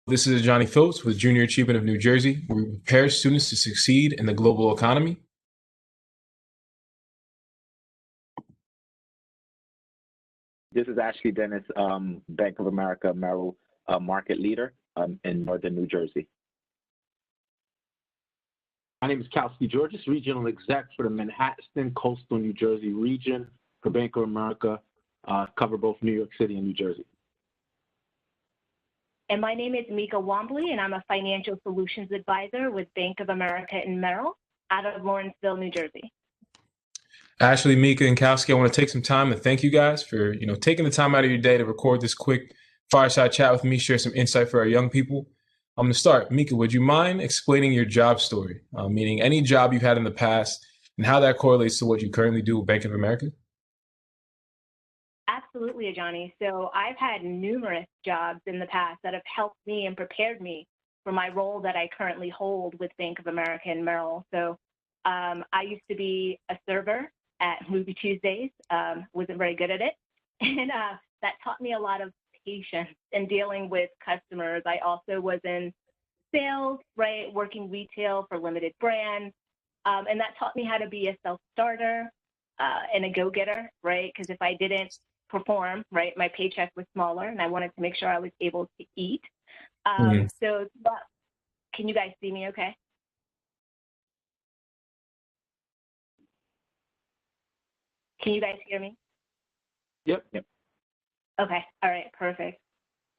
This is Johnny Phillips with Junior Achievement of New Jersey, where we prepare students to succeed in the global economy. This is Ashley Dennis, Bank of America Merrill market leader in Northern New Jersey. My name is Kowsky, regional exec for the Manhattan Coastal New Jersey region for Bank of America, cover both New York City and New Jersey. And my name is Meka, and I'm a financial solutions advisor with Bank of America and Merrill out of Lawrenceville, New Jersey. Ashley, Meka, and Kowsky, I want to take some time to thank you guys for taking the time out of your day to record this quick fireside chat with me, share some insight for our young people. I'm going to start. Meka, would you mind explaining your job story, meaning any job you've had in the past and how that correlates to what you currently do with Bank of America? Absolutely, Johnny. So I've had numerous jobs in the past that have helped me and prepared me for my role that I currently hold with Bank of America and Merrill. So I used to be a server at Movie Tuesdays, wasn't very good at it. And that taught me a lot of patience in dealing with customers. I also was in sales, right, working retail for limited brands. And that taught me how to be a self-starter and a go-getter, right? Because if I didn't perform, right, my paycheck was smaller and I wanted to make sure I was able to eat. So can you guys see me okay? Can you guys hear me? Yep. Okay, all right, perfect.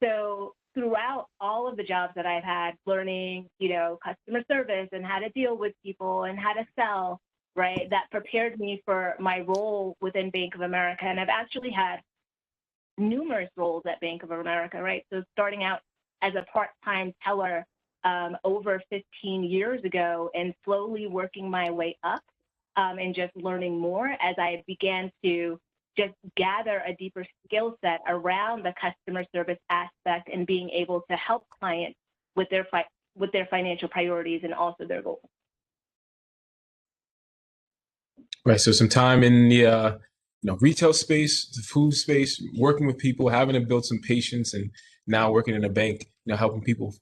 So throughout all of the jobs that I've had, learning, customer service and how to deal with people and how to sell, right, that prepared me for my role within Bank of America. And I've actually had numerous roles at Bank of America, right? So starting out as a part-time teller over 15 years ago and slowly working my way up and just learning more as I began to just gather a deeper skill set around the customer service aspect and being able to help clients with their financial priorities and also their goals. Right. So some time in the retail space, the food space, working with people, having to build some patience, and now working in a bank, helping people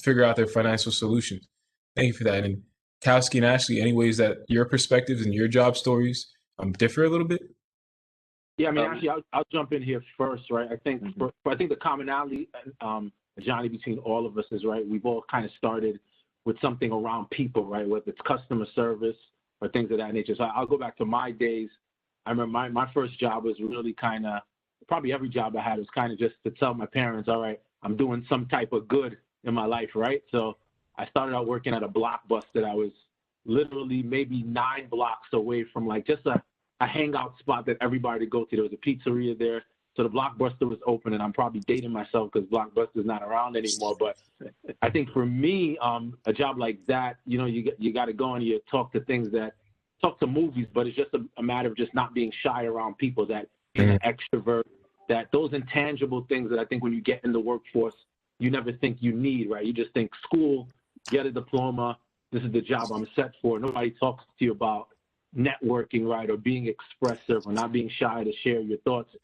figure out their financial solutions. Thank you for that. And Kowsky and Ashley, any ways that your perspectives and your job stories differ a little bit? Yeah, I mean, actually, I'll jump in here first, right? I think I think the commonality, Johnny, between all of us is, right, we've all kind of started with something around people, right, whether it's customer service or things of that nature. So I'll go back to my days. I remember my first job was really kind of, probably every job I had was kind of just to tell my parents, all right, I'm doing some type of good in my life, right? So I started out working at a Blockbuster that I was literally maybe 9 blocks away from like just a hangout spot that everybody would go to. There was a pizzeria there. So the Blockbuster was open, and I'm probably dating myself because Blockbuster's not around anymore. But I think for me, a job like that, you got to go and you talk to movies, but it's just a matter of just not being shy around people, that being an extrovert, that those intangible things that I think when you get in the workforce, you never think you need, right? You just think school, get a diploma, this is the job I'm set for. Nobody talks to you about networking, right, or being expressive or not being shy to share your thoughts.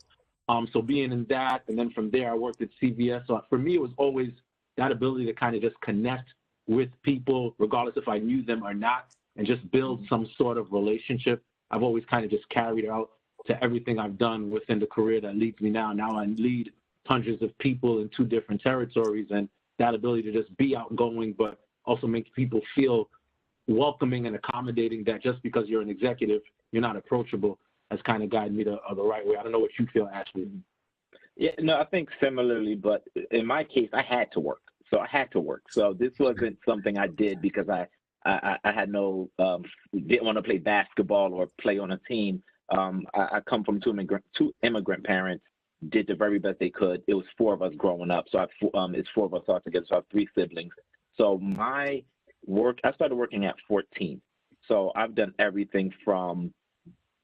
So being in that, and then from there, I worked at CVS. So for me, it was always that ability to kind of just connect with people, regardless if I knew them or not, and just build some sort of relationship. I've always kind of just carried out to everything I've done within the career that leads me now. Now I lead hundreds of people in 2 different territories, and that ability to just be outgoing, but also make people feel welcoming and accommodating, that just because you're an executive, you're not approachable, has kind of guided me the right way. I don't know what you feel, Ashley. Yeah, no, I think similarly, but in my case, I had to work. So I had to work. So this wasn't something I did because I had no, didn't want to play basketball or play on a team. I come from two immigrant parents, did the very best they could. It was 4 of us growing up. So it's 4 of us all together. So I have 3 siblings. So my work, I started working at 14. So I've done everything from,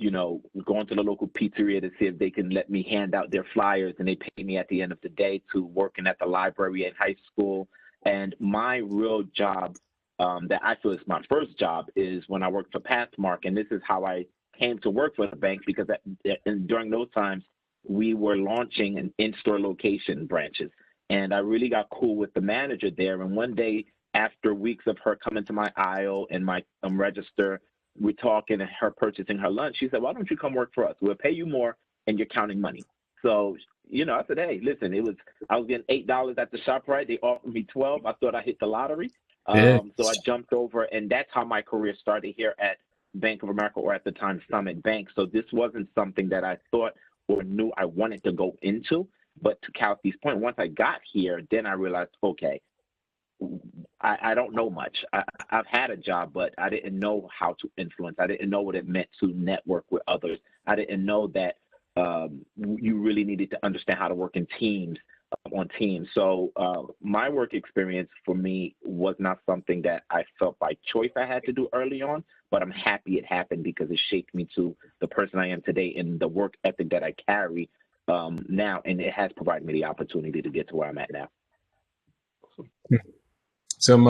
going to the local pizzeria to see if they can let me hand out their flyers and they pay me at the end of the day, to working at the library in high school. And my real job that I feel is my first job is when I worked for Pathmark. And this is how I came to work for the bank, because during those times, we were launching an in-store location branches. and I really got cool with the manager there. And one day, after weeks of her coming to my aisle and my register, we're talking and her purchasing her lunch, she said, "Why don't you come work for us? We'll pay you more and you're counting money." So, I said, "Hey, listen, I was getting $8 at the ShopRite. They offered me 12. I thought I hit the lottery." So I jumped over, and that's how my career started here at Bank of America, or at the time Summit Bank. So this wasn't something that I thought or knew I wanted to go into. But to Kowsky's point, once I got here, then I realized, okay, I don't know much. I've had a job, but I didn't know how to influence. I didn't know what it meant to network with others. I didn't know that you really needed to understand how to work in teams, on teams. So my work experience for me was not something that I felt by choice I had to do early on, but I'm happy it happened because it shaped me to the person I am today and the work ethic that I carry now, and it has provided me the opportunity to get to where I'm at now. Some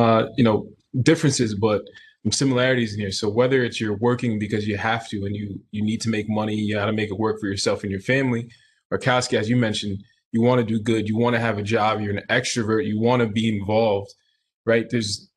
differences, but some similarities in here. So whether it's you're working because you have to and you need to make money, you got to make it work for yourself and your family, or Kowsky, as you mentioned, you want to do good, you want to have a job, you're an extrovert, you want to be involved, right? There's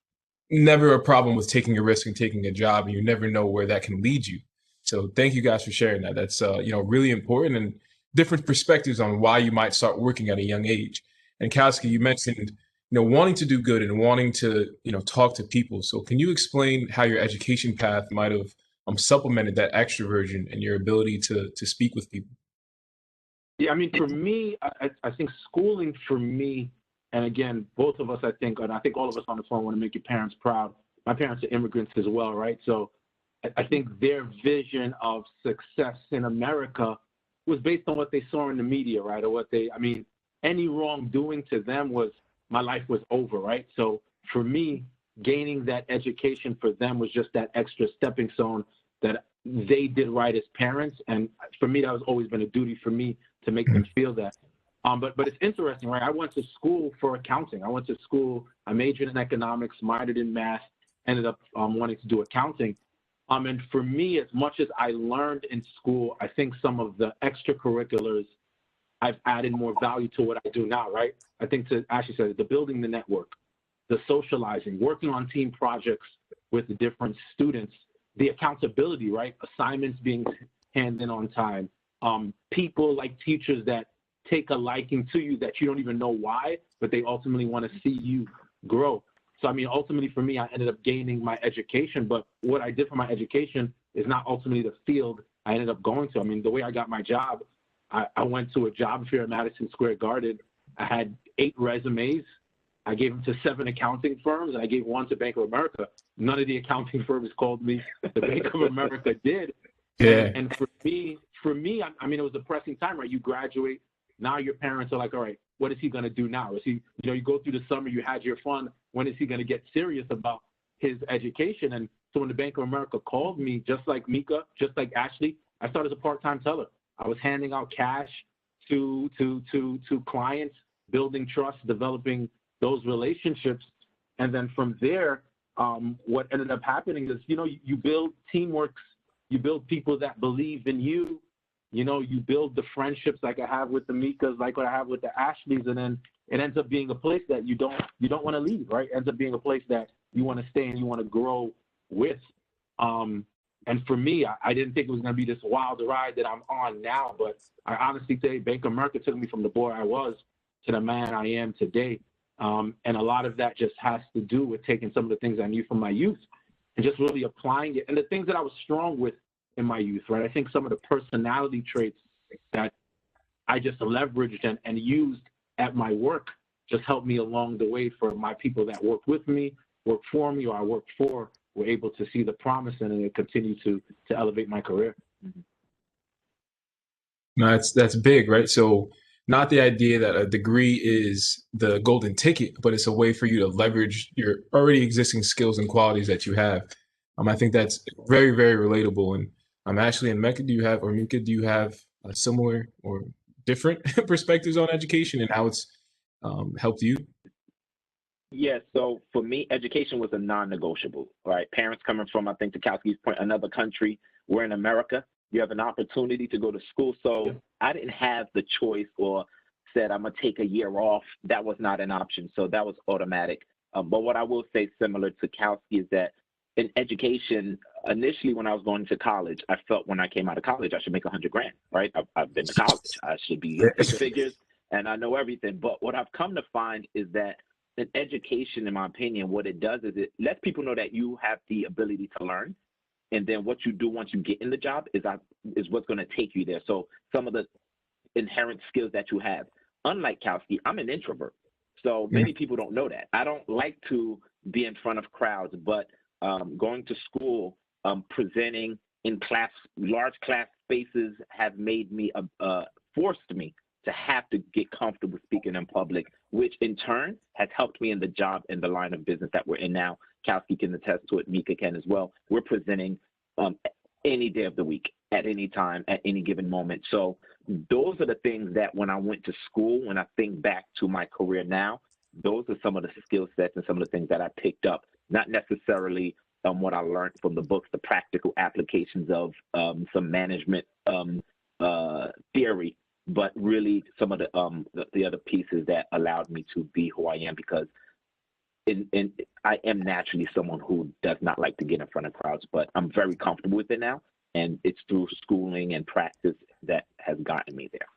never a problem with taking a risk and taking a job, and you never know where that can lead you. So thank you guys for sharing that. That's really important, and different perspectives on why you might start working at a young age. And Kowsky, you mentioned wanting to do good and wanting to talk to people. So can you explain how your education path might have supplemented that extroversion and your ability to speak with people? Yeah, I mean, for me, I think schooling for me, and again, both of us, I think, and I think all of us on the phone want to make your parents proud. My parents are immigrants as well, right? So I think their vision of success in America was based on what they saw in the media, right? Or any wrongdoing to them was, my life was over, right? So for me, gaining that education for them was just that extra stepping stone that they did right as parents. And for me, that was always been a duty for me to make them feel that. But it's interesting, right? I went to school for accounting. I majored in economics, minored in math, ended up wanting to do accounting. And for me, as much as I learned in school, I think some of the extracurriculars, I've added more value to what I do now, right? I think to Ashley said, the building the network, the socializing, working on team projects with the different students, the accountability, right? Assignments being handed in on time, people like teachers that take a liking to you that you don't even know why, but they ultimately want to see you grow. So, ultimately for me, I ended up gaining my education, but what I did for my education is not ultimately the field I ended up going to. The way I got my job, I went to a job fair at Madison Square Garden. I had 8 resumes. I gave them to 7 accounting firms, and I gave one to Bank of America. None of the accounting firms called me. The Bank of America did. Yeah. And for me, it was a pressing time, right? You graduate. Now your parents are like, all right, what is he going to do now? Is he, you go through the summer, you had your fun. When is he going to get serious about his education? And so when the Bank of America called me, just like Meka, just like Ashley, I started as a part-time teller. I was handing out cash to clients, building trust, developing those relationships. And then from there, what ended up happening is, you build teamworks, you build people that believe in you, you build the friendships like I have with the Mekas, like what I have with the Ashleys, and then it ends up being a place that you don't want to leave, right? It ends up being a place that you want to stay and you want to grow with. And for me, I didn't think it was going to be this wild ride that I'm on now, but I honestly say Bank of America took me from the boy I was to the man I am today. And a lot of that just has to do with taking some of the things I knew from my youth and just really applying it. And the things that I was strong with in my youth, right? I think some of the personality traits that I just leveraged and used at my work just helped me along the way for my people that work with me, work for me, or I work for, were able to see the promise in it and continue to elevate my career. No, that's big, right? So not the idea that a degree is the golden ticket, but it's a way for you to leverage your already existing skills and qualities that you have. I think that's very, very relatable. And Ashley and Meka, Meka, do you have a similar or different perspectives on education and how it's helped you? Yeah, so for me, education was a non-negotiable, right? Parents coming from, I think to Kowsky's point, another country. We're in America. You have an opportunity to go to school. So I didn't have the choice or said I'm gonna take a year off, that was not an option. So that was automatic. But what I will say, similar to Kowsky, is that in education, initially when I was going to college, I felt when I came out of college, I should make $100 grand, right? I've been to college, I should be in six figures, and I know everything. But what I've come to find is that in education, in my opinion, what it does is it lets people know that you have the ability to learn, and then what you do once you get in the job is what's going to take you there. So some of the inherent skills that you have. Unlike Kowsky, I'm an introvert. So many people don't know that. I don't like to be in front of crowds, but going to school, presenting in class, large class spaces have made me, forced me to have to get comfortable speaking in public, which in turn has helped me in the job and the line of business that we're in now. Kowsky can attest to it, Meka can as well. We're presenting any day of the week, at any time, at any given moment. So those are the things that when I went to school, when I think back to my career now, those are some of the skill sets and some of the things that I picked up, not necessarily what I learned from the books, the practical applications of some management theory, but really some of the other pieces that allowed me to be who I am, because I am naturally someone who does not like to get in front of crowds, but I'm very comfortable with it now. And it's through schooling and practice that has gotten me there.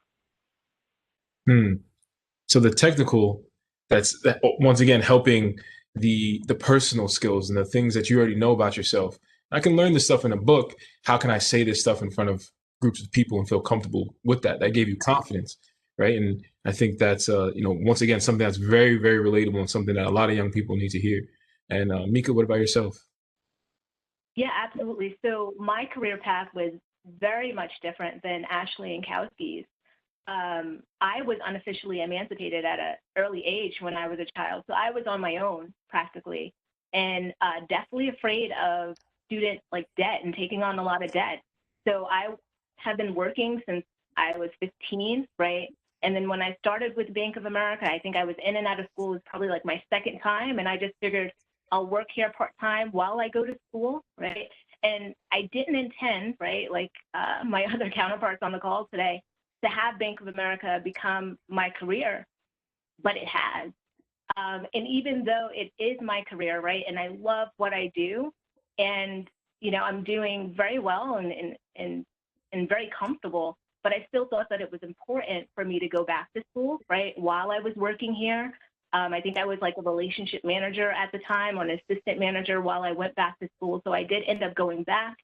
So the technical, that's once again helping the personal skills and the things that you already know about yourself. I can learn this stuff in a book. How can I say this stuff in front of groups of people and feel comfortable with that? That gave you confidence, right? And I think that's once again something that's very, very relatable and something that a lot of young people need to hear. And Meka, what about yourself? Yeah, absolutely. So my career path was very much different than Ashley and Kowsky's. I was unofficially emancipated at an early age when I was a child. So I was on my own practically, and deathly afraid of student debt and taking on a lot of debt. So I have been working since I was 15, right? And then when I started with Bank of America, I think I was in and out of school. It was probably my second time. And I just figured I'll work here part-time while I go to school, right? And I didn't intend, right, my other counterparts on the call today, to have Bank of America become my career, but it has. And even though it is my career, right, and I love what I do, and I'm doing very well and very comfortable, but I still thought that it was important for me to go back to school, right, while I was working here. I think I was a relationship manager at the time, or an assistant manager while I went back to school. So I did end up going back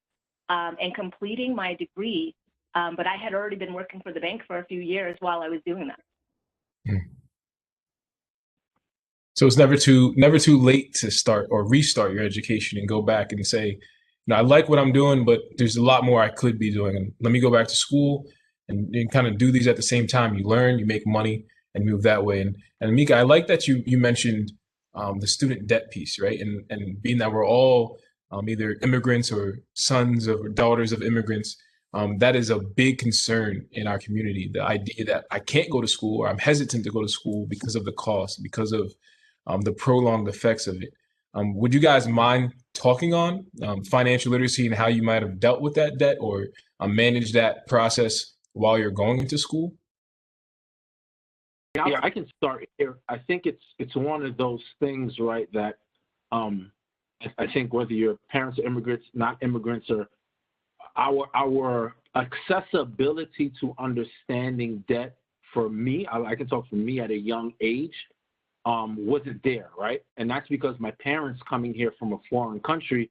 and completing my degree. But I had already been working for the bank for a few years while I was doing that. So it's never too late to start or restart your education and go back and say, I like what I'm doing, but there's a lot more I could be doing. And let me go back to school and kind of do these at the same time. You learn, you make money, and move that way. And Meka, I like that you mentioned the student debt piece, right? And being that we're all either immigrants or sons or daughters of immigrants, that is a big concern in our community. The idea that I can't go to school, or I'm hesitant to go to school because of the cost, because of the prolonged effects of it. Would you guys mind talking on financial literacy and how you might have dealt with that debt or managed that process while you're going into school? Yeah, I can start here. I think it's one of those things, right, that I think whether your parents are immigrants, not immigrants, or our accessibility to understanding debt, for me, I can talk for me at a young age, wasn't there, right? And that's because my parents coming here from a foreign country,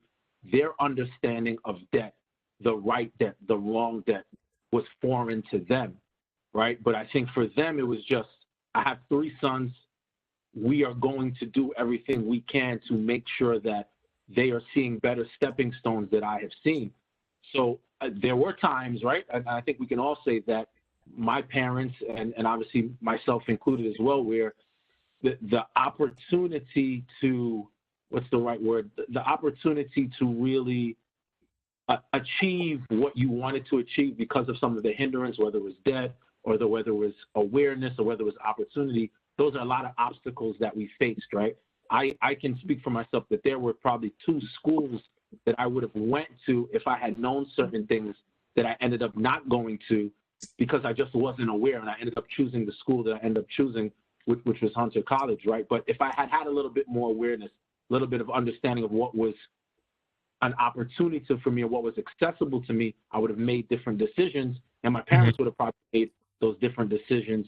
their understanding of debt, the right debt, the wrong debt, was foreign to them, right? But I think for them, it was just, I have 3 sons. We are going to do everything we can to make sure that they are seeing better stepping stones that I have seen. So there were times, right, and I think we can all say that my parents, and obviously myself included as well, where the opportunity to, what's the right word, the opportunity to really achieve what you wanted to achieve because of some of the hindrance, whether it was debt, or whether it was awareness, or whether it was opportunity, those are a lot of obstacles that we faced, right? I can speak for myself that there were probably 2 schools that I would have went to if I had known certain things that I ended up not going to, because I just wasn't aware, and I ended up choosing the school that I ended up choosing, which was Hunter College, right? But if I had had a little bit more awareness, a little bit of understanding of what was an opportunity for me or what was accessible to me, I would have made different decisions, and my parents would have probably made those different decisions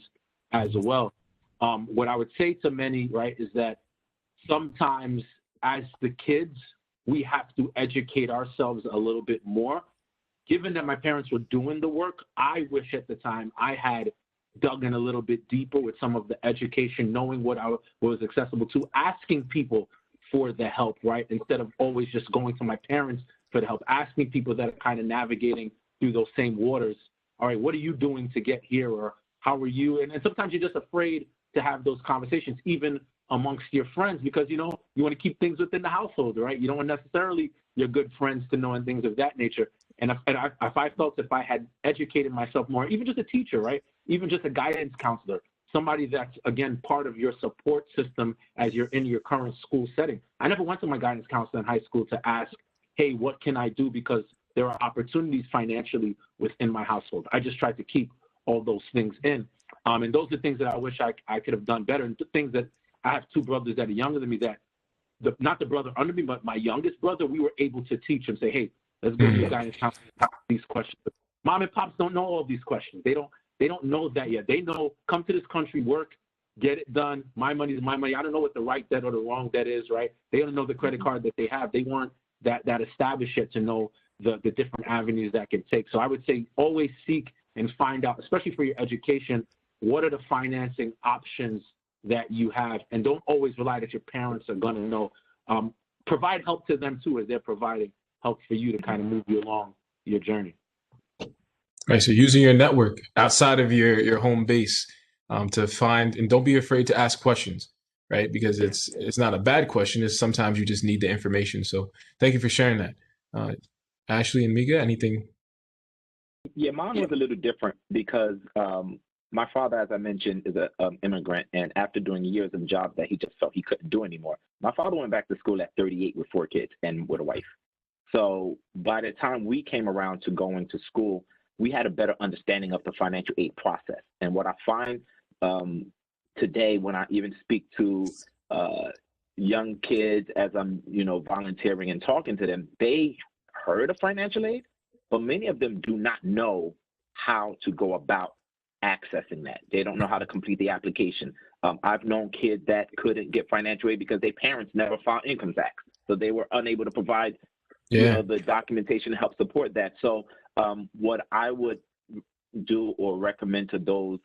as well. What I would say to many, right, is that sometimes as the kids, we have to educate ourselves a little bit more. Given that my parents were doing the work, I wish at the time I had dug in a little bit deeper with some of the education, knowing what I was accessible to, asking people for the help, right? Instead of always just going to my parents for the help, asking people that are kind of navigating through those same waters. All right, what are you doing to get here? Or how are you? And sometimes you're just afraid to have those conversations, even amongst your friends, because, you know, you want to keep things within the household, right? You don't want necessarily your good friends to know and things of that nature. And if I felt if I had educated myself more, even just a teacher, right? Even just a guidance counselor, somebody that's, again, part of your support system as you're in your current school setting. I never went to my guidance counselor in high school to ask, hey, what can I do? Because there are opportunities financially within my household. I just tried to keep all those things in. And those are things that I wish I could have done better. And things that I have two brothers that are younger than me that, not the brother under me, but my youngest brother, we were able to teach him, say, hey, let's go to your guidance counselor and ask these questions. Mom and pops don't know all these questions. They don't know that yet. They know, come to this country, work, get it done. My money is my money. I don't know what the right debt or the wrong debt is, right? They don't know the credit card that they have. They weren't that established yet to know the different avenues that can take. So I would say always seek and find out, especially for your education, what are the financing options that you have, and don't always rely that your parents are going to know. Provide help to them too, as they're providing help for you to kind of move you along your journey. Right. So using your network outside of your home base to find, and don't be afraid to ask questions, right? Because it's not a bad question. It's sometimes you just need the information. So thank you for sharing that. Ashley and Meka, anything? Yeah, mine was a little different because my father, as I mentioned, is an immigrant, and after doing years of jobs that he just felt he couldn't do anymore, my father went back to school at 38 with 4 kids and with a wife. So by the time we came around to going to school, we had a better understanding of the financial aid process. And what I find today, when I even speak to young kids as I'm, volunteering and talking to them, they heard of financial aid, but many of them do not know how to go about accessing that. They don't know how to complete the application. I've known kids that couldn't get financial aid because their parents never filed income tax, so they were unable to provide the documentation to help support that. So what I would do or recommend to those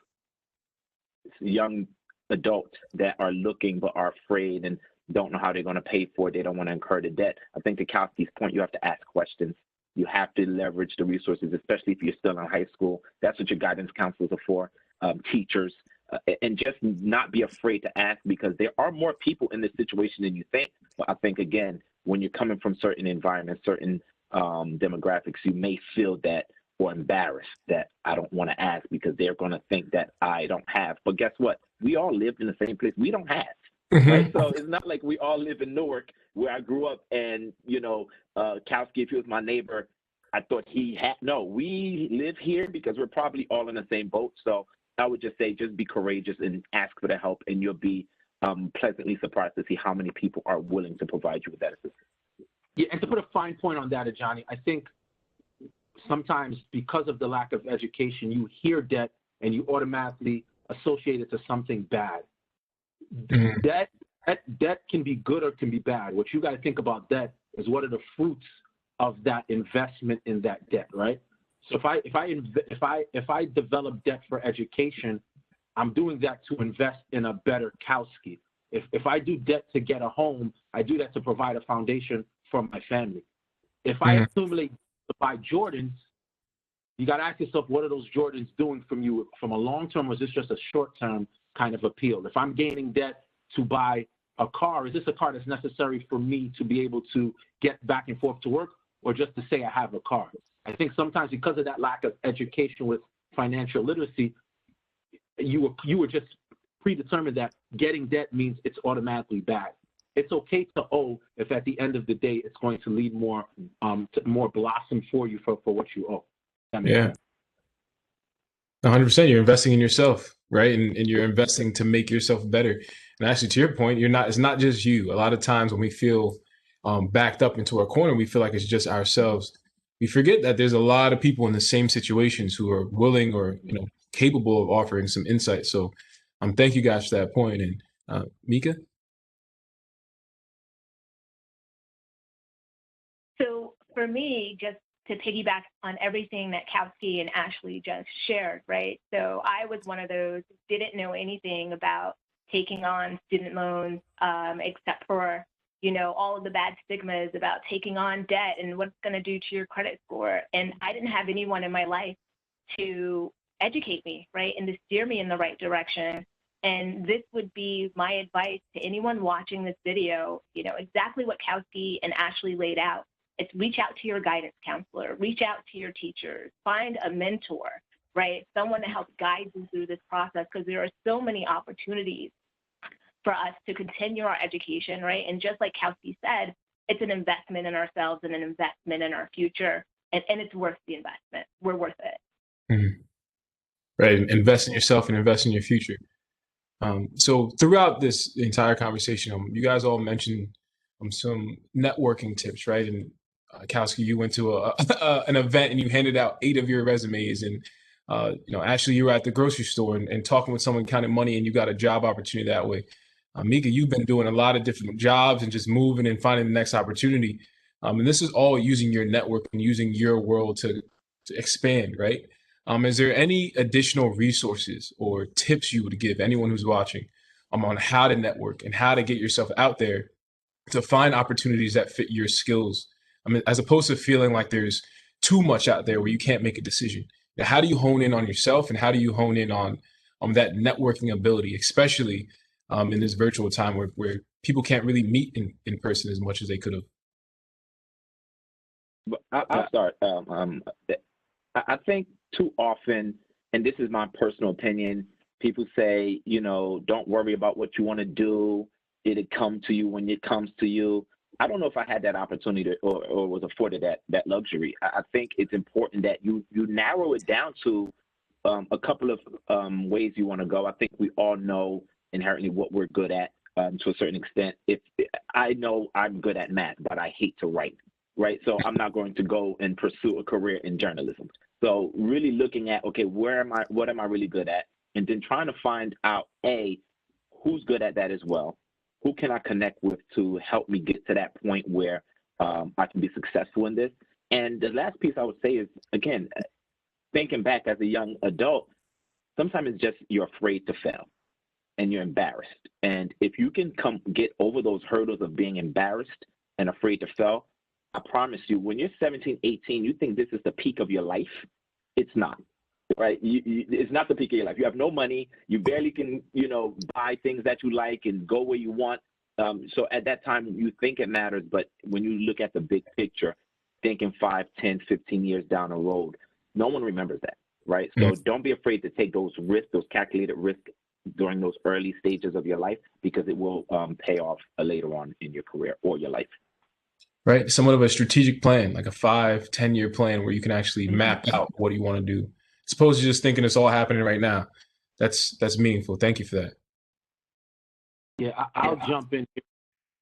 young adults that are looking but are afraid and don't know how they're going to pay for it, they don't want to incur the debt, I think to Kowsky's point, you have to ask questions. You have to leverage the resources, especially if you're still in high school. That's what your guidance counselors are for, teachers, and just not be afraid to ask, because there are more people in this situation than you think. But I think, again, when you're coming from certain environments, certain demographics, you may feel that or embarrassed that I don't want to ask because they're going to think that I don't have. But guess what? We all live in the same place. We don't have. Right? So it's not like we all live in Newark where I grew up and, Kowsky, if he was my neighbor, I thought he had. No, we live here because we're probably all in the same boat. So I would just say, just be courageous and ask for the help, and you'll be pleasantly surprised to see how many people are willing to provide you with that assistance. Yeah, and to put a fine point on that, Johnny, I think sometimes because of the lack of education, you hear debt and you automatically associate it to something bad. Debt can be good or can be bad. What you got to think about debt is what are the fruits of that investment in that debt, right? So if I develop debt for education, I'm doing that to invest in a better Kowsky. If I do debt to get a home, I do that to provide a foundation for my family. If I accumulate to buy Jordans, you got to ask yourself, what are those Jordans doing from you from a long term, or is this just a short term kind of appeal? If I'm gaining debt to buy a car, is this a car that's necessary for me to be able to get back and forth to work, or just to say I have a car? I think sometimes because of that lack of education with financial literacy, you were just predetermined that getting debt means it's automatically bad. It's okay to owe if at the end of the day it's going to lead more to more blossom for you for what you owe. That makes sense. 100%. You're investing in yourself, right? And you're investing to make yourself better. And actually, to your point, it's not just you. A lot of times when we feel backed up into our corner, we feel like it's just ourselves. We forget that there's a lot of people in the same situations who are willing or, capable of offering some insight. So thank you guys for that point. And Meka? So for me, just to piggyback on everything that Kowsky and Ashley just shared, right? So I was one of those who didn't know anything about taking on student loans, except for, all of the bad stigmas about taking on debt and what it's going to do to your credit score. And I didn't have anyone in my life to educate me, right? And to steer me in the right direction. And this would be my advice to anyone watching this video, exactly what Kowsky and Ashley laid out. It's reach out to your guidance counselor, reach out to your teachers, find a mentor, right? Someone to help guide you through this process, because there are so many opportunities for us to continue our education, right? And just like Kowsky said, it's an investment in ourselves and an investment in our future, and it's worth the investment. We're worth it. Mm-hmm. Right. Invest in yourself and invest in your future. So throughout this entire conversation, you guys all mentioned some networking tips, right? And Kowsky, you went to an event and you handed out 8 of your resumes, and Ashley, you were at the grocery store and talking with someone counting money, and you got a job opportunity that way. Meka, you've been doing a lot of different jobs and just moving and finding the next opportunity. And this is all using your network and using your world to expand, right? Is there any additional resources or tips you would give anyone who's watching on how to network and how to get yourself out there to find opportunities that fit your skills? I mean, as opposed to feeling like there's too much out there where you can't make a decision. Now, how do you hone in on yourself, and how do you hone in on that networking ability, especially in this virtual time where people can't really meet in person as much as they could have? I'll start. I think too often, and this is my personal opinion, people say, don't worry about what you want to do. It'll come to you when it comes to you. I don't know if I had that opportunity or was afforded that luxury. I think it's important that you narrow it down to a couple of ways you want to go. I think we all know inherently what we're good at to a certain extent. If I know I'm good at math, but I hate to write, right? So I'm not going to go and pursue a career in journalism. So really looking at, okay, what am I really good at? And then trying to find out, who's good at that as well? Who can I connect with to help me get to that point where I can be successful in this? And the last piece I would say is, again, thinking back as a young adult, sometimes it's just you're afraid to fail and you're embarrassed. And if you can get over those hurdles of being embarrassed and afraid to fail, I promise you, when you're 17, 18, you think this is the peak of your life. It's not, right? It's not the peak of your life. You have no money. You barely can, buy things that you like and go where you want. So at that time, you think it matters. But when you look at the big picture, thinking 5, 10, 15 years down the road, no one remembers that, right? So don't be afraid to take those risks, those calculated risks during those early stages of your life, because it will pay off later on in your career or your life. Right? Somewhat of a strategic plan, like a 5, 10-year plan where you can actually map out what you want to do. As opposed to just thinking it's all happening right now. That's meaningful. Thank you for that. Yeah, I'll jump in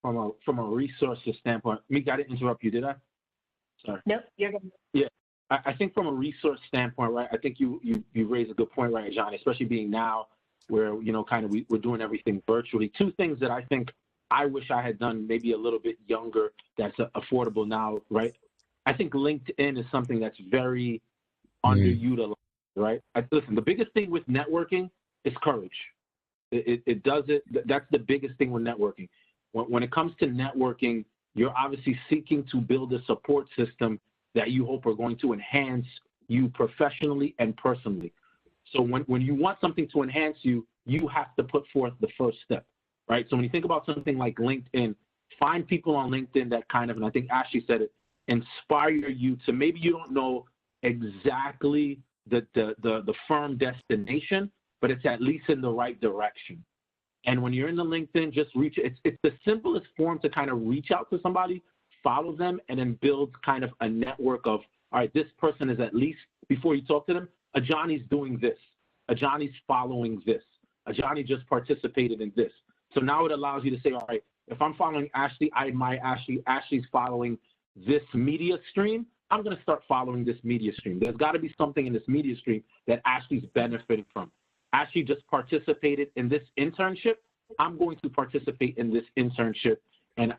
from a resources standpoint. Meka, I didn't interrupt you, did I? Sorry. Nope, you're good. Yeah, I think from a resource standpoint, right, I think you raised a good point, right, John, especially being now where, we're doing everything virtually. 2 things that I think I wish I had done maybe a little bit younger that's affordable now, right? I think LinkedIn is something that's very underutilized, right? Listen, the biggest thing with networking is courage. It does it. That's the biggest thing with networking. When it comes to networking, you're obviously seeking to build a support system that you hope are going to enhance you professionally and personally. So when you want something to enhance you, you have to put forth the first step. Right. So when you think about something like LinkedIn, find people on LinkedIn that and I think Ashley said it, inspire you to, maybe you don't know exactly the firm destination, but it's at least in the right direction. And when you're in the LinkedIn, just it's the simplest form to kind of reach out to somebody, follow them, and then build kind of a network of, all right, this person is, at least before you talk to them, Johnny's doing this. Ajani's following this. Ajani just participated in this. So now it allows you to say, all right, if I'm following Ashley, I admire Ashley. Ashley's following this media stream. I'm going to start following this media stream. There's got to be something in this media stream that Ashley's benefiting from. Ashley just participated in this internship. I'm going to participate in this internship and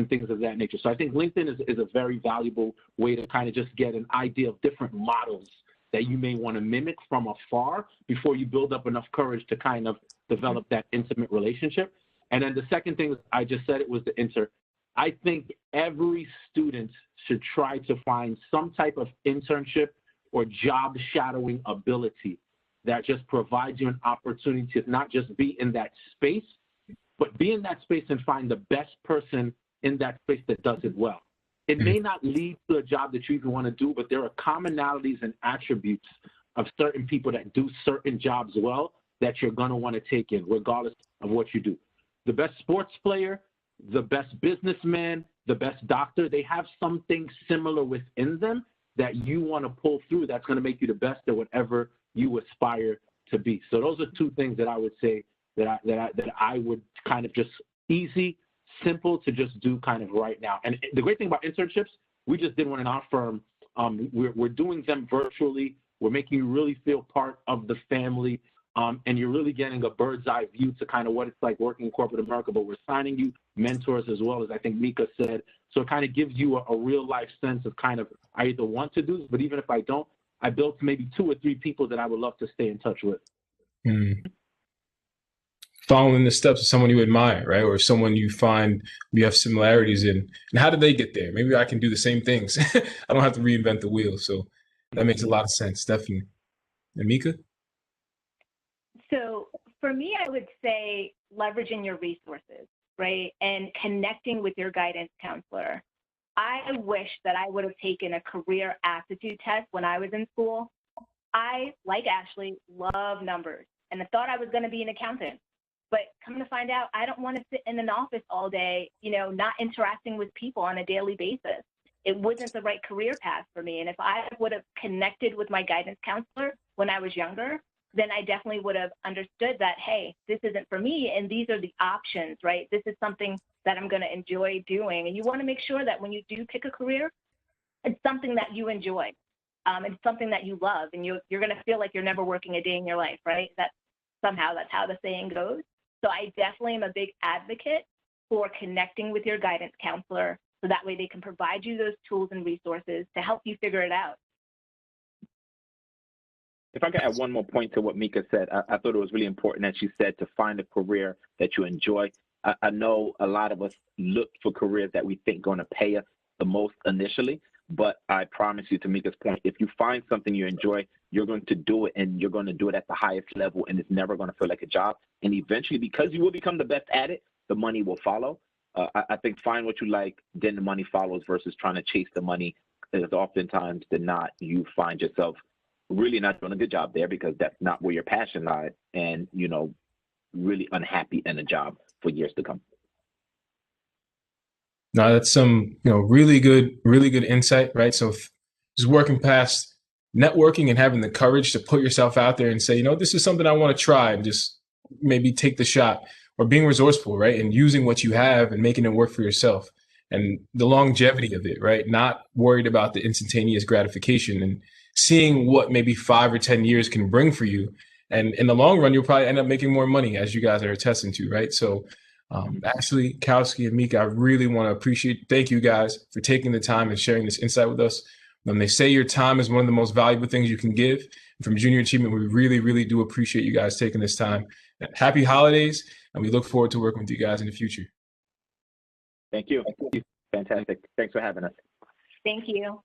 things of that nature. So I think LinkedIn is a very valuable way to kind of just get an idea of different models that you may want to mimic from afar before you build up enough courage to kind of develop that intimate relationship. And then the second thing I just said, it was the intern. I think every student should try to find some type of internship or job shadowing ability that just provides you an opportunity to not just be in that space, but be in that space and find the best person in that space that does it well. It may not lead to a job that you even want to do, but there are commonalities and attributes of certain people that do certain jobs well that you're going to want to take in, regardless of what you do. The best sports player, the best businessman, the best doctor, they have something similar within them that you want to pull through that's going to make you the best at whatever you aspire to be. So those are two things that I would say that I would kind of just easy, simple to just do kind of right now. And the great thing about internships, we just did one in our firm. We're doing them virtually. We're making you really feel part of the family. And you're really getting a bird's eye view to kind of what it's like working in corporate America, but we're signing you mentors as well, as I think Meka said. So it kind of gives you a real life sense of kind of, I either want to do this, but even if I don't, I built maybe 2 or 3 people that I would love to stay in touch with. Following the steps of someone you admire, right? Or someone you find you have similarities in. And how did they get there? Maybe I can do the same things. I don't have to reinvent the wheel. So that makes a lot of sense, definitely. And Meka? So for me, I would say leveraging your resources, right? And connecting with your guidance counselor. I wish that I would have taken a career aptitude test when I was in school. I, like Ashley, love numbers and I thought I was going to be an accountant. But come to find out, I don't want to sit in an office all day, not interacting with people on a daily basis. It wasn't the right career path for me. And if I would have connected with my guidance counselor when I was younger, then I definitely would have understood that, hey, this isn't for me, and these are the options, right? This is something that I'm going to enjoy doing. And you want to make sure that when you do pick a career, it's something that you enjoy. It's something that you love, and you're going to feel like you're never working a day in your life, right? That's how the saying goes. So I definitely am a big advocate for connecting with your guidance counselor so that way they can provide you those tools and resources to help you figure it out. If I could add one more point to what Meka said, I thought it was really important that she said to find a career that you enjoy. I know a lot of us look for careers that we think going to pay us the most initially, but I promise you, to Meka's point, if you find something you enjoy, you're going to do it, and you're going to do it at the highest level, and it's never going to feel like a job. And eventually, because you will become the best at it, the money will follow. I think find what you like, then the money follows, versus trying to chase the money. Because oftentimes than not, you find yourself really not doing a good job there because that's not where your passion lies, and really unhappy in a job for years to come. No, that's some really good insight, right? So just working past networking and having the courage to put yourself out there and say, this is something I want to try, and just maybe take the shot, or being resourceful, right? And using what you have and making it work for yourself, and the longevity of it, right? Not worried about the instantaneous gratification, and seeing what maybe 5 or 10 years can bring for you. And in the long run, you'll probably end up making more money, as you guys are attesting to, right? So Ashley, Kowsky, and Meka, I really want to thank you guys for taking the time and sharing this insight with us. They say your time is one of the most valuable things you can give. From Junior Achievement, we really, really do appreciate you guys taking this time. Happy holidays, and we look forward to working with you guys in the future. Thank you. Fantastic. Thanks for having us. Thank you.